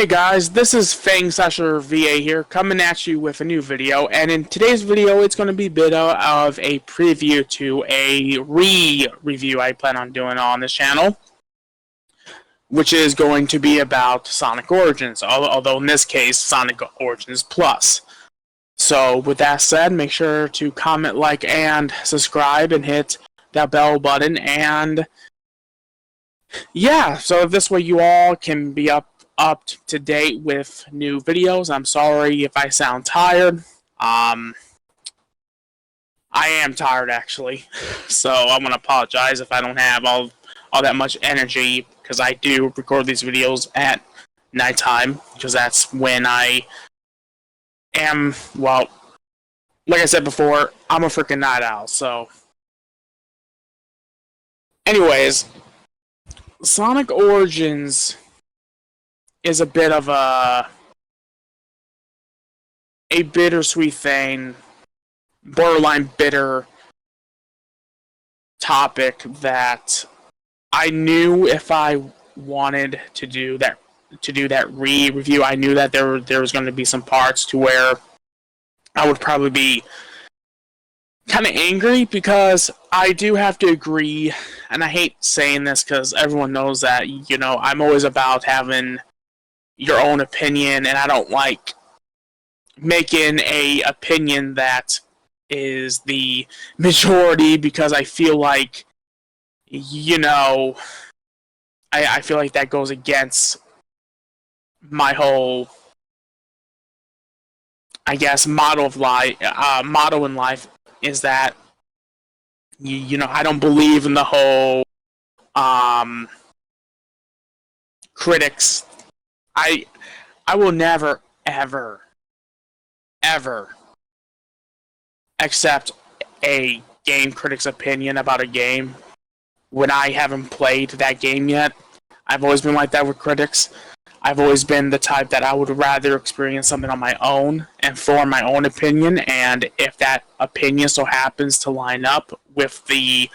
Hey guys, this is Fang Slasher VA here, coming at you with a new video, and in today's video it's going to be a bit of a preview to a re-review I plan on doing on this channel, which is going to be about Sonic Origins, although in this case, Sonic Origins Plus. So with that said, make sure to comment, like, and subscribe, and hit that bell button, and yeah, so this way you all can be up to date with new videos. I'm sorry if I sound tired. I am tired actually, so I'm gonna apologize if I don't have all that much energy, because I do record these videos at nighttime, because that's when I am, well, like I said before, I'm a freaking night owl. So anyways, Sonic Origins is a bit of a bittersweet thing, borderline bitter topic that I knew if I wanted to do that re-review, I knew that there was going to be some parts to where I would probably be kind of angry, because I do have to agree, and I hate saying this because everyone knows that, you know, I'm always about having your own opinion, and I don't like making a opinion that is the majority, because I feel like, you know, I feel like that goes against my whole, I guess, motto in life is that, you know, I don't believe in the whole critics. I will never, ever accept a game critic's opinion about a game when I haven't played that game yet. I've always been like that with critics. I've always been the type that I would rather experience something on my own and form my own opinion, and if that opinion so happens to line up with the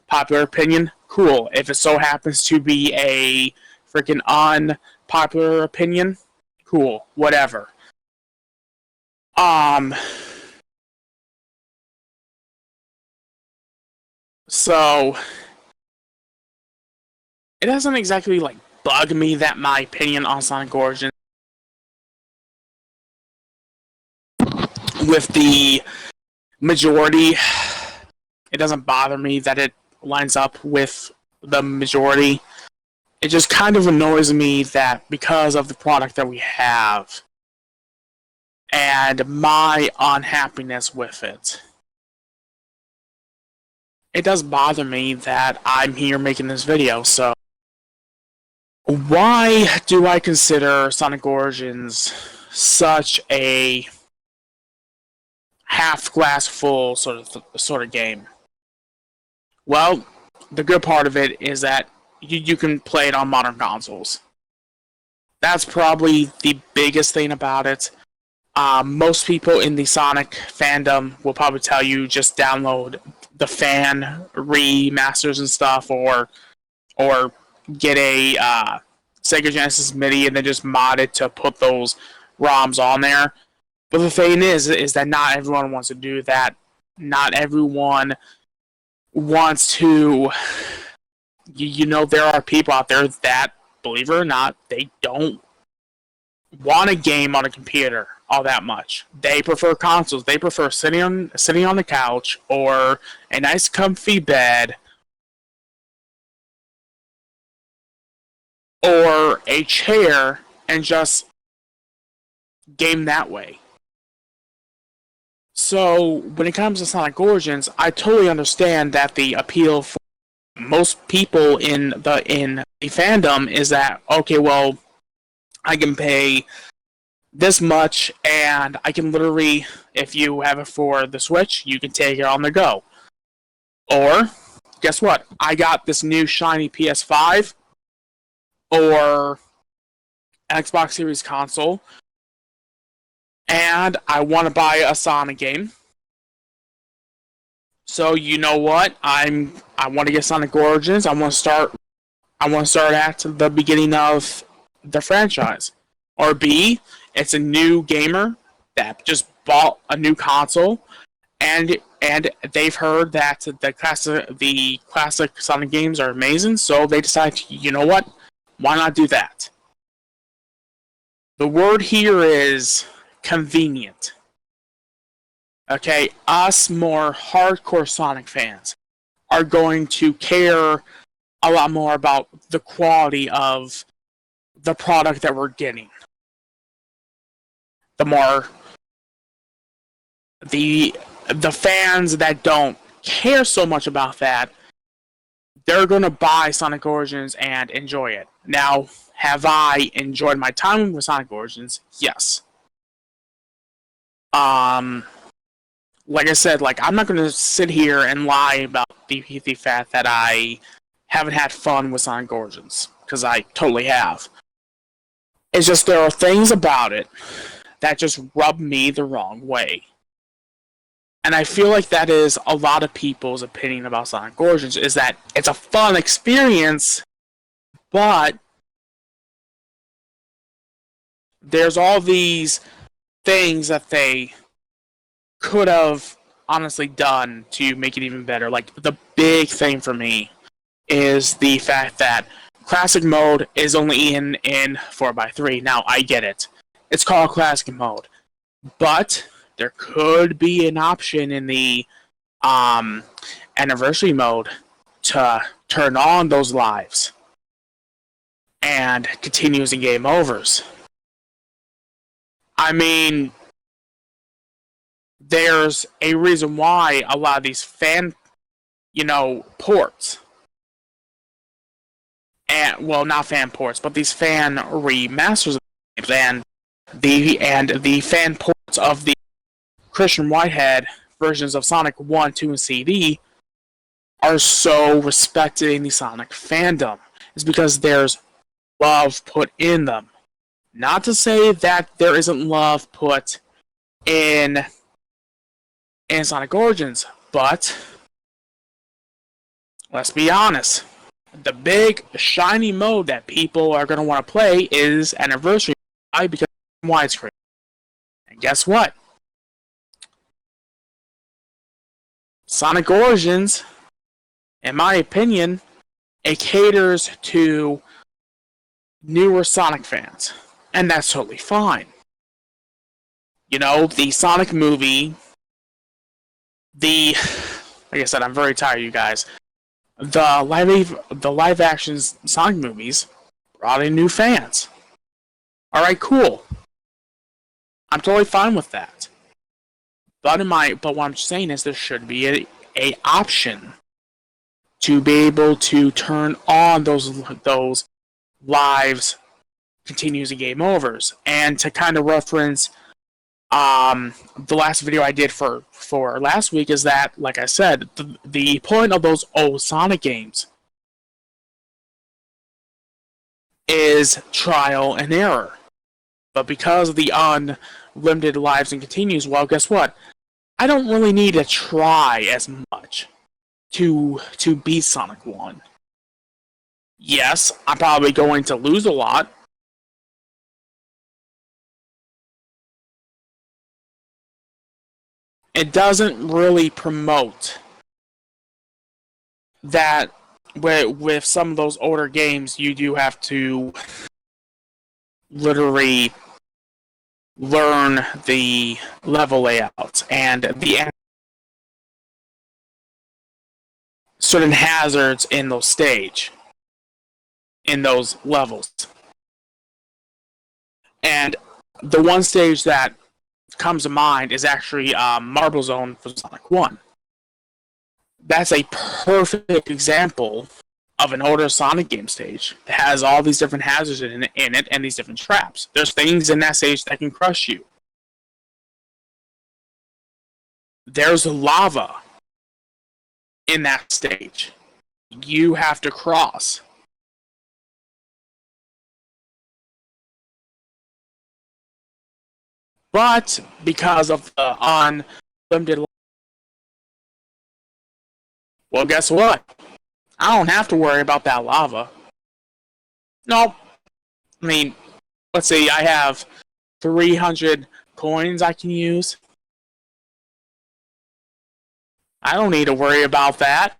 popular opinion, cool. If it so happens to be a freaking unpopular opinion, cool, whatever. So it doesn't exactly like bug me that my opinion on Sonic Origins with the majority, it doesn't bother me that it lines up with the majority. It just kind of annoys me that because of the product that we have and my unhappiness with it, it does bother me that I'm here making this video. So why do I consider Sonic Origins such a half glass full sort of game? Well, the good part of it is that you can play it on modern consoles. That's probably the biggest thing about it. Most people in the Sonic fandom will probably tell you just download the fan remasters and stuff, or get a Sega Genesis MIDI and then just mod it to put those ROMs on there. But the thing is that not everyone wants to do that. Not everyone wants to. You know, there are people out there that, believe it or not, they don't want a game on a computer all that much. They prefer consoles. They prefer sitting on the couch or a nice comfy bed or a chair and just game that way. So when it comes to Sonic Origins, I totally understand that the appeal for most people in the fandom is that, okay, well, I can pay this much and I can literally, if you have it for the Switch, you can take it on the go. Or, guess what? I got this new shiny PS5 or Xbox Series console, and I want to buy a Sonic game. So you know what? I want to get Sonic Origins. I want to start at the beginning of the franchise. Or B, it's a new gamer that just bought a new console and they've heard that the classic Sonic games are amazing, so they decide, you know what? Why not do that? The word here is convenient. Okay, us more hardcore Sonic fans are going to care a lot more about the quality of the product that we're getting. The more the fans that don't care so much about that, they're going to buy Sonic Origins and enjoy it. Now, have I enjoyed my time with Sonic Origins? Yes. Like I said, I'm not going to sit here and lie about the fact that I haven't had fun with Sonic Origins, because I totally have. It's just there are things about it that just rub me the wrong way. And I feel like that is a lot of people's opinion about Sonic Origins, is that it's a fun experience, but there's all these things that they could have honestly done to make it even better. Like, the big thing for me is the fact that Classic Mode is only in 4x3. Now, I get it. It's called Classic Mode. But there could be an option in the Anniversary Mode to turn on those lives and continues and game overs. I mean, there's a reason why a lot of these fan, ports, and well, not fan ports, but these fan remasters of games and the fan ports of the Christian Whitehead versions of Sonic 1, 2, and CD are so respected in the Sonic fandom. It's because there's love put in them. Not to say that there isn't love put in Sonic Origins, but let's be honest. The big shiny mode that people are going to want to play is Anniversary. Why? Because it's widescreen. And guess what? Sonic Origins, in my opinion, it caters to newer Sonic fans. And that's totally fine. The Sonic movie, like I said, I'm very tired, you guys. The live action Sonic movies brought in new fans. Alright, cool. I'm totally fine with that. But what I'm saying is there should be a option to be able to turn on those lives, continues and game overs, and to kind of reference the last video I did for last week is that, like I said, the point of those old Sonic games is trial and error. But because of the unlimited lives and continues, well, guess what? I don't really need to try as much to beat Sonic 1. Yes, I'm probably going to lose a lot. It doesn't really promote that with some of those older games, you do have to literally learn the level layouts and the certain hazards in those levels. And the one stage that comes to mind is actually Marble Zone for Sonic 1. That's a perfect example of an older Sonic game stage. It has all these different hazards in it and these different traps. There's things in that stage that can crush you. There's lava in that stage. You have to cross. But because of the unlimited, well, guess what? I don't have to worry about that lava. Nope. I mean, let's see, I have 300 coins I can use. I don't need to worry about that.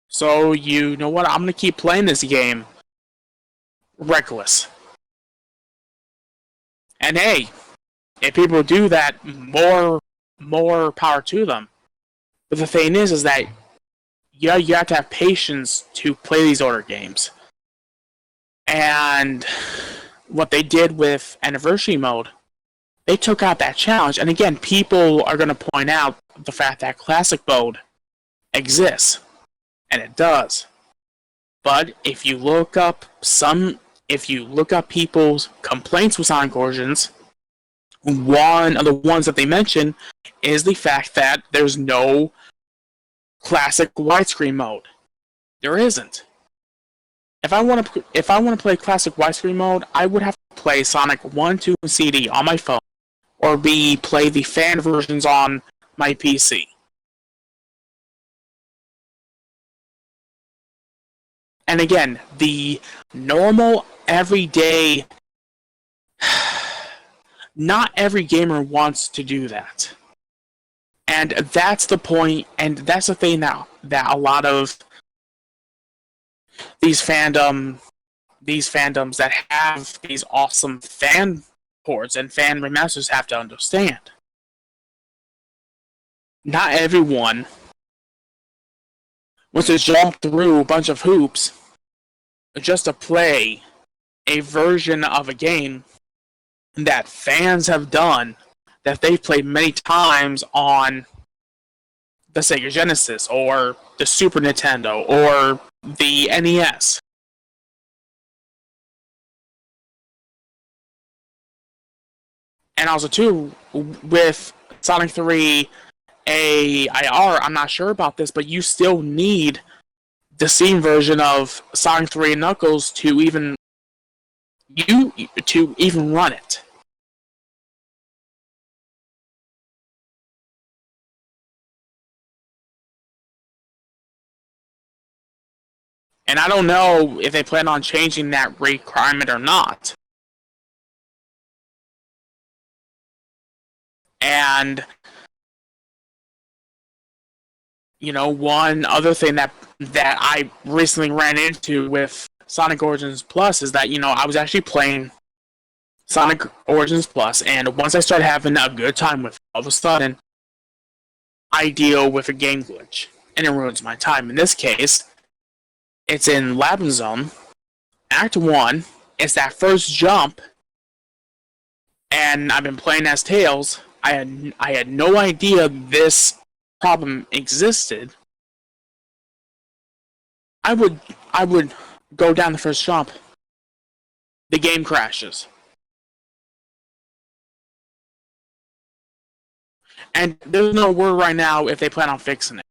So, you know what? I'm going to keep playing this game. Reckless. And hey, if people do that, more power to them. But the thing is that you have to have patience to play these order games. And what they did with Anniversary Mode, they took out that challenge. And again, people are going to point out the fact that Classic Mode exists. And it does. But if you look up people's complaints with Sonic Origins, one of the ones that they mention is the fact that there's no classic widescreen mode. There isn't. If I want to play classic widescreen mode, I would have to play Sonic 1, 2, and CD on my phone, or play the fan versions on my PC. And again, the normal, everyday, not every gamer wants to do that. And that's the point, and that's the thing that a lot of these fandoms that have these awesome fan ports and fan remasters have to understand. Not everyone wants to jump through a bunch of hoops just to play a version of a game that fans have done, that they've played many times on the Sega Genesis or the Super Nintendo or the NES. And also too, with Sonic 3 AIR, I'm not sure about this, but you still need the Steam version of Sonic 3 and Knuckles to even run it. And I don't know if they plan on changing that requirement or not. And you know, one other thing that I recently ran into with Sonic Origins Plus is that, you know, I was actually playing Sonic Origins Plus, and once I started having a good time with it, all of a sudden, I deal with a game glitch, and it ruins my time. In this case, it's in Labin Zone, Act 1, it's that first jump, and I've been playing as Tails. I had no idea this problem existed. I would go down the first jump. The game crashes. And there's no word right now if they plan on fixing it.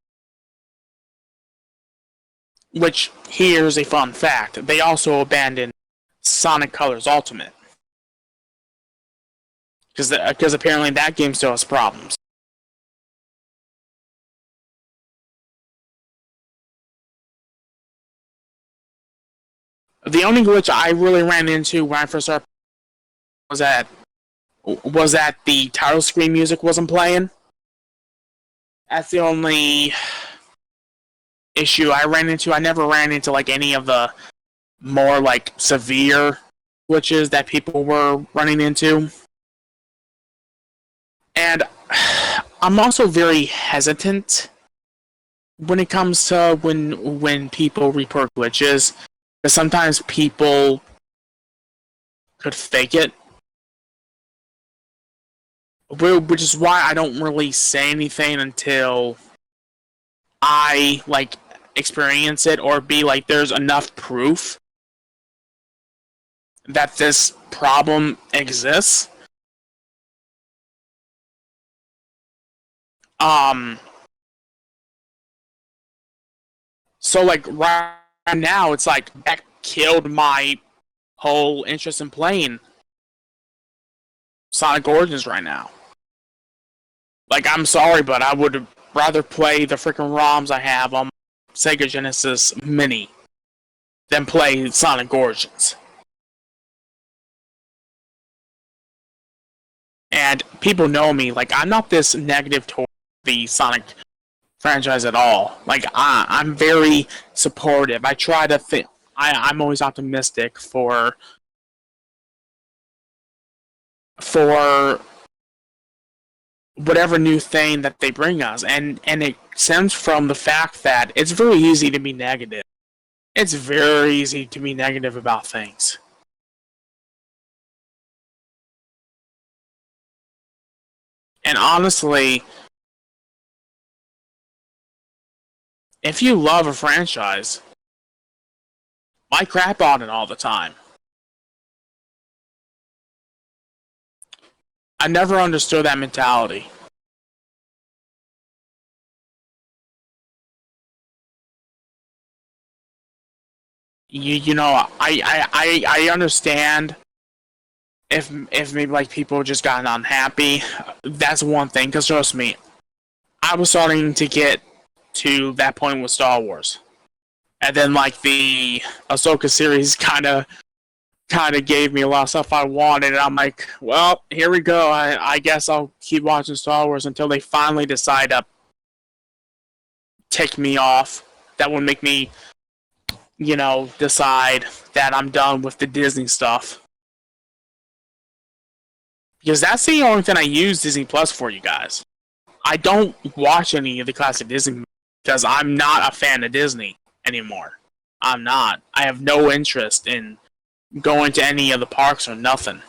Which, here's a fun fact. They also abandoned Sonic Colors Ultimate. Because apparently that game still has problems. The only glitch I really ran into when I first started was that the title screen music wasn't playing. That's the only issue I ran into. I never ran into like any of the more like severe glitches that people were running into. And I'm also very hesitant when it comes to when people report glitches. Because sometimes people could fake it. Which is why I don't really say anything until I like experience it or be like there's enough proof that this problem exists. So like right now it's like that killed my whole interest in playing Sonic Origins right now. Like, I'm sorry, but I would rather play the freaking ROMs I have on Sega Genesis Mini than play Sonic Origins. And people know me, like, I'm not this negative toward the Sonic franchise at all. Like, I'm very supportive. I try to think, I'm always optimistic for whatever new thing that they bring us, and it stems from the fact that it's very easy to be negative. It's very easy to be negative about things. And honestly, if you love a franchise, why crap on it all the time? I never understood that mentality. You know, I understand if maybe like people just got unhappy. That's one thing, because trust me, I was starting to get to that point with Star Wars, and then like the Ahsoka series kind of gave me a lot of stuff I wanted, and I'm like, well, here we go. I guess I'll keep watching Star Wars until they finally decide to take me off. That would make me, decide that I'm done with the Disney stuff. Because that's the only thing I use Disney Plus for, you guys. I don't watch any of the classic Disney movies because I'm not a fan of Disney anymore. I'm not. I have no interest in going to any of the parks or nothing.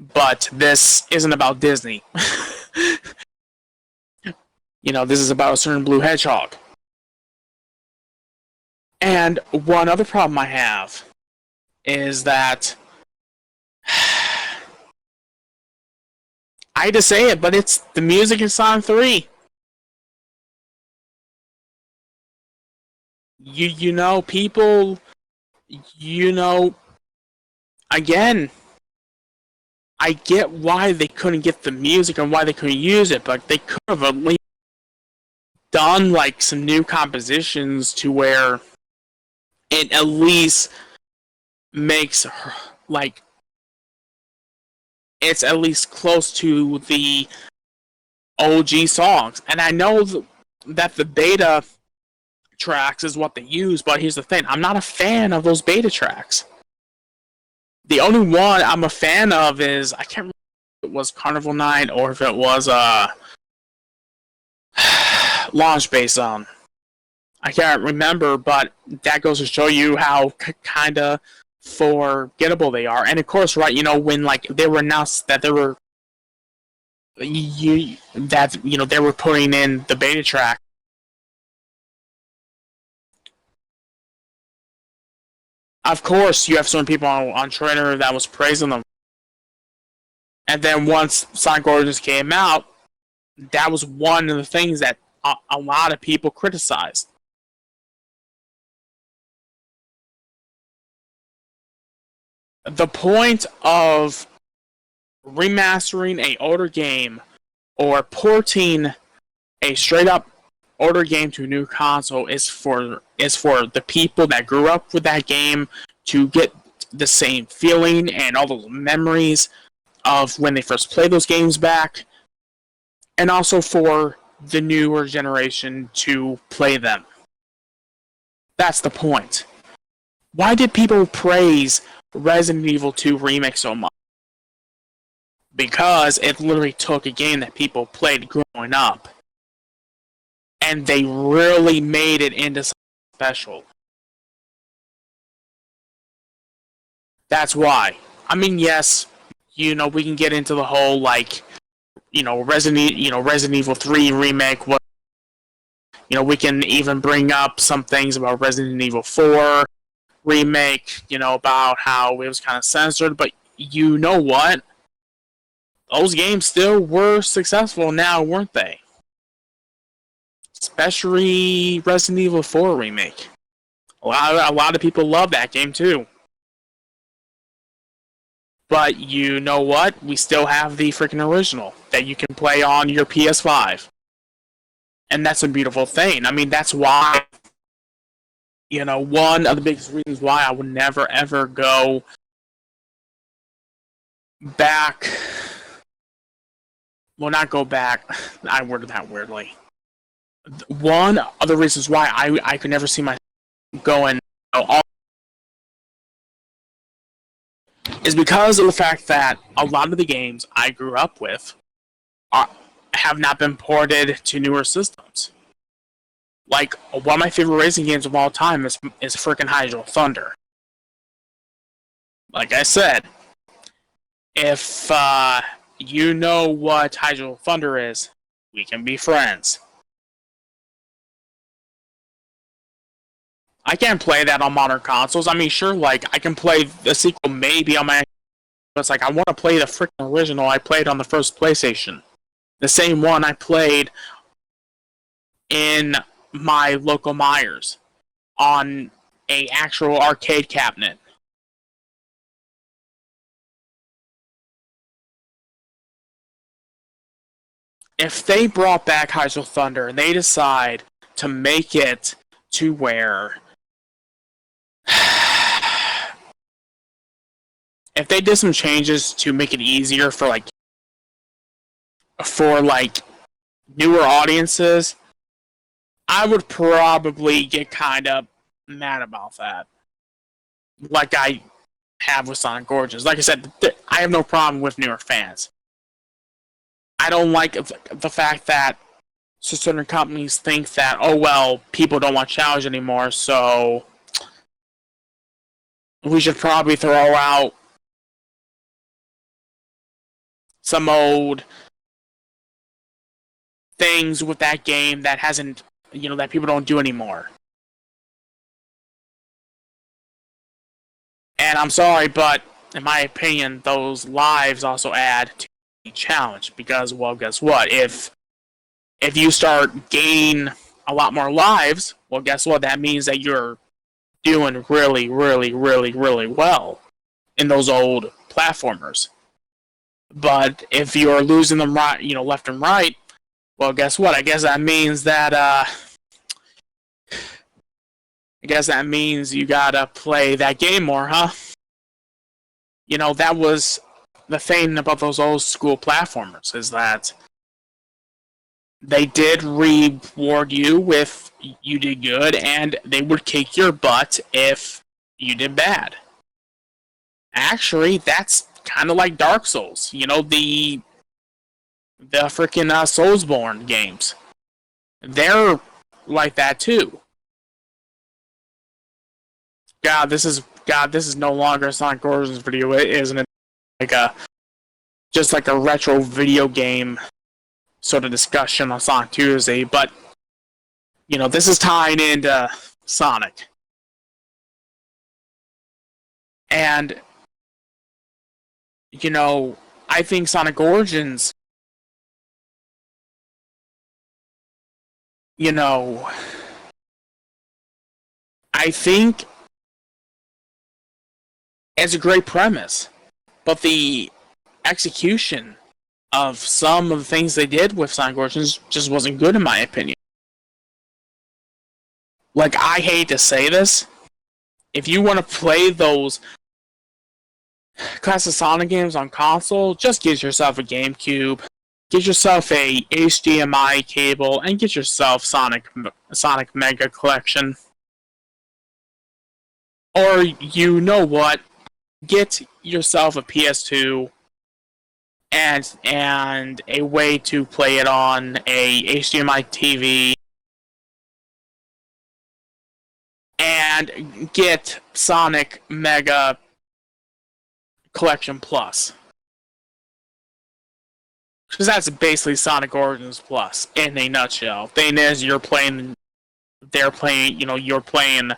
But this isn't about Disney. This is about a certain blue hedgehog. And one other problem I have is that I hate to say it, but it's the music in Sonic 3. People, you know, again, I get why they couldn't get the music and why they couldn't use it, but they could have at least done like some new compositions to where it at least makes like it's at least close to the OG songs. And I know that the beta tracks is what they use, but here's the thing, I'm not a fan of those beta tracks. The only one I'm a fan of is, I can't remember if it was Carnival Night or if it was Launch Base Zone. I can't remember, but that goes to show you how kind of forgettable they are. And of course, right, when like they were announced that they were they were putting in the beta track, of course you have some people on Twitter that was praising them. And then once Sonic Origins came out, that was one of the things that a lot of people criticized. The point of remastering a older game or porting a straight up older game to a new console is for the people that grew up with that game to get the same feeling and all those memories of when they first played those games back, and also for the newer generation to play them. That's the point. Why did people praise Resident Evil 2 Remake so much? Because it literally took a game that people played growing up and they really made it into something special. That's why. I mean, yes, we can get into the whole Resident Evil 3 remake. We can even bring up some things about Resident Evil 4 remake, about how it was kind of censored, but you know what? Those games still were successful now, weren't they? Especially Resident Evil 4 remake. A lot of people love that game too. But you know what? We still have the freaking original that you can play on your PS5. And that's a beautiful thing. I mean, that's why, one of the biggest reasons why I would never ever go back Well, not go back. I worded that weirdly. One of the reasons why I could never see myself going all is because of the fact that a lot of the games I grew up with are, have not been ported to newer systems. Like, one of my favorite racing games of all time is freaking Hydro Thunder. Like I said, if you know what Hydro Thunder is, we can be friends. I can't play that on modern consoles. I mean, sure, like, I can play the sequel maybe on my... But it's like, I want to play the freaking original I played on the first PlayStation. The same one I played in my local Myers on a actual arcade cabinet. If they brought back Hydro Thunder and they decide to make it to where if they did some changes to make it easier for newer audiences, I would probably get kind of mad about that. Like I have with Sonic Origins. Like I said, I have no problem with newer fans. I don't like the fact that certain companies think that, oh well, people don't want challenge anymore, so we should probably throw out some old things with that game that hasn't, that people don't do anymore. And I'm sorry, but in my opinion, those lives also add to the challenge because, well, guess what? If you start gaining a lot more lives, well, guess what? That means that you're doing really, really, really, really well in those old platformers. But if you're losing them right, left and right, well, guess what? I guess that means you gotta play that game more, huh? That was the thing about those old school platformers, is that they did reward you if you did good, and they would kick your butt if you did bad. Actually, that's kind of like Dark Souls. The freaking Soulsborne games. They're like that too. God, this is no longer a Sonic Origins video, isn't it? Just like a retro video game sort of discussion on Sonic Tuesday, but this is tying into Sonic. And I think Sonic Origins, I think it's a great premise, but the execution of some of the things they did with Sonic Origins just wasn't good in my opinion. Like, I hate to say this, if you want to play those classic Sonic games on console, just get yourself a GameCube, get yourself a HDMI cable, and get yourself Sonic Mega Collection. Or, you know what, get yourself a PS2 and a way to play it on a HDMI TV, and get Sonic Mega Collection Plus. Because that's basically Sonic Origins Plus in a nutshell. Thing is, you're playing ROMs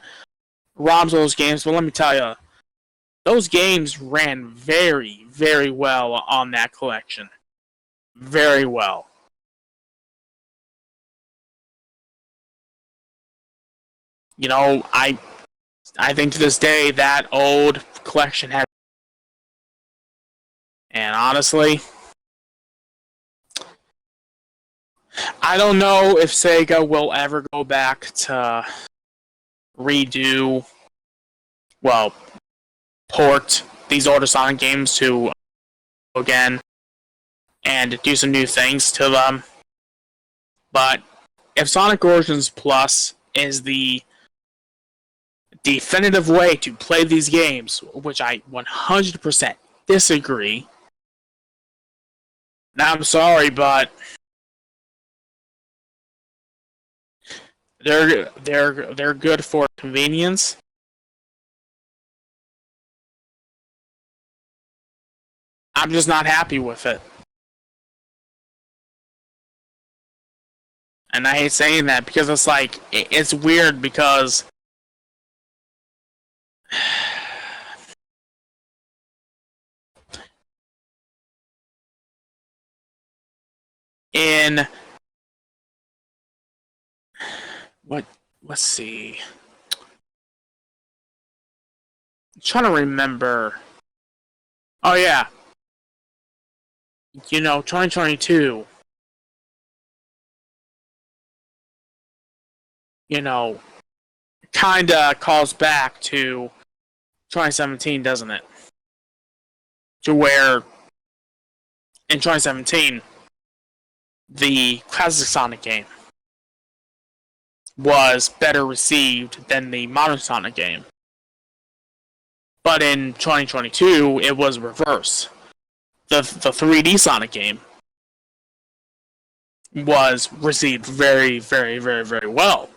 of those games, but let me tell you, those games ran very, very well on that collection. Very well. I think to this day that old collection has, and honestly, I don't know if Sega will ever go back to port these older Sonic games to again. and do some new things to them. But if Sonic Origins Plus is the definitive way to play these games, which I 100% disagree, now I'm sorry, but they're good for convenience. I'm just not happy with it. And I hate saying that because it's like, it's weird because in let's see. I'm trying to remember. Oh yeah. 2022. Kinda calls back to 2017, doesn't it? To where in 2017 the classic Sonic game was better received than the modern Sonic game. But in 2022, it was reverse. The 3D Sonic game was received very, very, very, very well.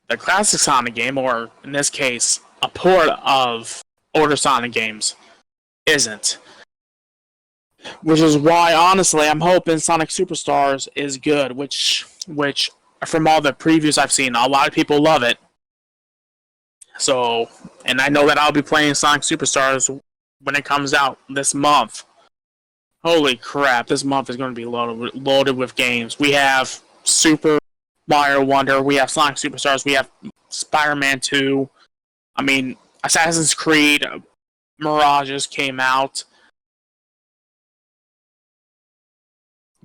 The classic Sonic game, or in this case, a port of older Sonic games, isn't. Which is why, honestly, I'm hoping Sonic Superstars is good, which from all the previews I've seen, a lot of people love it. So, and I know that I'll be playing Sonic Superstars when it comes out this month. Holy crap, this month is going to be loaded with games. We have Super Mario Wonder, we have Sonic Superstars, we have Spider-Man 2. I mean, Assassin's Creed Mirages came out.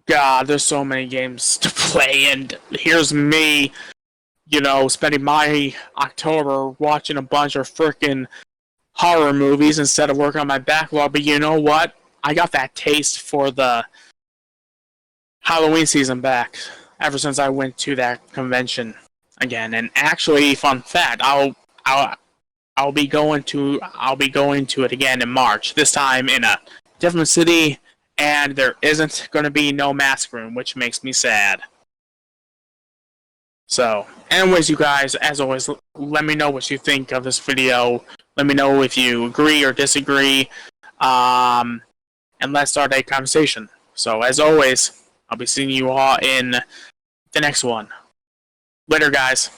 God, there's so many games to play, and here's me, spending my October watching a bunch of freaking horror movies instead of working on my backlog. But you know what? I got that taste for the Halloween season back ever since I went to that convention again. And actually, fun fact, I'll be going to it again in March. This time in a different city, and there isn't going to be no mask room, which makes me sad. So, anyways, you guys, as always, let me know what you think of this video. Let me know if you agree or disagree. And let's start a conversation. So, as always, I'll be seeing you all in the next one. Later, guys.